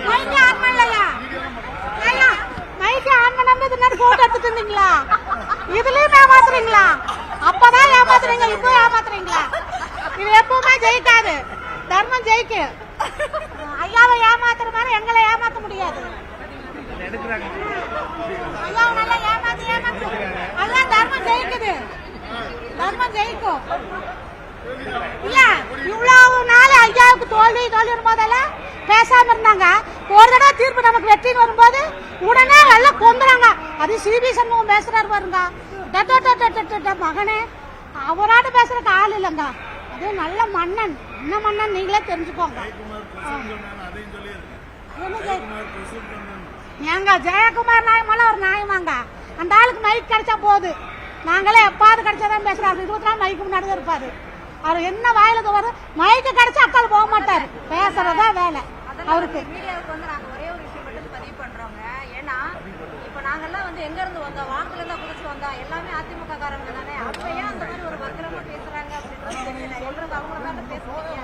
மைக்கு on பண்ணலையா? மைக்கு on பண்ணாம photo எடுத்துட்டு இருந்தீங்களா? இதுலயும் ஏமாத்துறீங்களா? அப்பதான் ஏமாத்துறீங்க, இப்போ ஏமாத்துறீங்களா? இது எப்பவுமே ஜெயிக்காது. தர்மம் ஜெயிக்கும். ஐயாவை ஏமாத்துற மாதிரி எங்களை ஏமாத்த முடியாது. ஐயாவை நல்லா ஏமாத்து ஐயா, தர்மம் ஜெயிக்குது. தர்மம் ஜெயிக்கும். இல்ல இவ்வளவு நாள் ஐயாவுக்கு தோல்வி போதெல்லாம் பேசாம இருந்தாங்க. ஒரு தடவை தீர்ப்பு நமக்கு வெற்றின்னு வரும்போது உடனே எல்லாம் கொண்டுறாங்க. அது சிபி சண்முகம் பேசுறாரு பாருங்க. மகனே அவராட்டு பேசுறதுக்கு ஆள் இல்லைங்க. அது நல்ல மன்னன். என்ன மன்னன் நீங்களே தெரிஞ்சுக்கோங்க. ஏங்க ஜெயக்குமார் நியாயமெல்லாம் ஒரு நியாயமாங்க. அந்த ஆளுக்கு மைக் கிடைச்சா போகுது. நாங்களே எப்பாவது கிடைச்சாதான் பேசுறாரு. 20 நாள் மைக்கு முன்னாடி இருப்பாரு. அவர் என்ன வாயில வரும், மைக்கு கிடைச்சா அக்கால் போக மாட்டாரு. பேசுறதா வேலை அவருக்கு. மீடியாவுக்கு வந்து நாங்க ஒரே ஒரு விஷயம் மட்டும் பதிவு பண்றோங்க. ஏன்னா இப்ப நாங்கெல்லாம் வந்து எங்க இருந்து வந்தோம், வாக்குல இருந்தா புதுசு வந்தோம், எல்லாமே அதிமுக காரங்க தானே. அப்ப ஏன் அந்த மாதிரி ஒரு பத்திரமா பேசுறாங்க அப்படின்றது தெரியல. எங்களுக்கு அவங்கள பேசுறீங்க,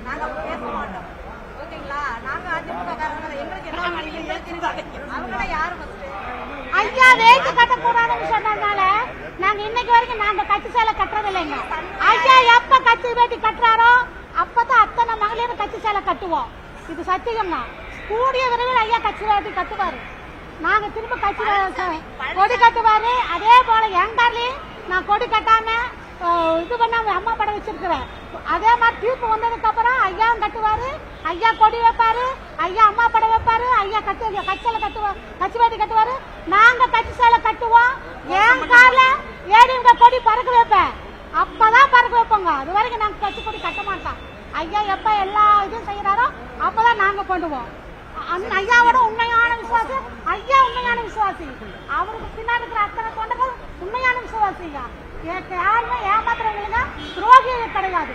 நாங்க அப்படி பேச மாட்டோம். ஓகேங்களா? நாங்க அதிமுக காரங்க, எங்களுக்கு என்ன அவங்கள யாரு ஃபர்ஸ்ட் ஐயா வேட்டு கட்டக்கூடாதுன்னு சொன்னதுனால நாங்க இன்னைக்கு வரைக்கும் நாங்க கட்சி சேலை கட்டுறது இல்லைங்க. ஐயா எப்ப கட்சி வேட்டி கட்டுறாரோ அப்பதான் அத்தனை மகளிரும் கட்சி சேலை கட்டுவோம். இது சத்தியம் தான். கூடிய விரைவில் ஐயா கட்சி வேட்டி கட்டுவாரு. நாங்க திரும்ப கட்சி கொடி கட்டுவாரு. அதே போல எங்கார்லயும் நான் கொடி கட்டாம இது பண்ணாம அம்மா படம் வச்சிருக்கிறேன். அதே மாதிரி தீர்ப்பு வந்ததுக்கு அப்புறம் ஐயாவும் கட்டுவாரு. ஐயா கொடி வைப்பாரு. ஐயா அம்மா படம் வைப்பாரு. ஐயா கட்சியில கட்டுவாரு, கட்சி வேட்டி கட்டுவாரு. நாங்க கட்சி சேலை கட்டுவோம். என் கால ஏடிங்க கொடி பறக்க வைப்பேன். அப்பதான் பறக்க வைப்போங்க. அது வரைக்கும் நாங்க கட்சி கொடி கட்ட மாட்டோம். ஐயா எப்ப எல்லா இதுவும் செய்யறாரோ அப்பதான் நாங்க பண்ணுவோம். ஐயாவோட உண்மையான விசுவாசி ஐயா. உண்மையான விசுவாசி. அவருக்கு பின்னாடி இருக்கிற அத்தனை தொண்டர்கள் உண்மையான விசுவாசிங்க. யாருமே ஏமாத்துறவங்களுக்கு துரோகிகள் கிடையாது.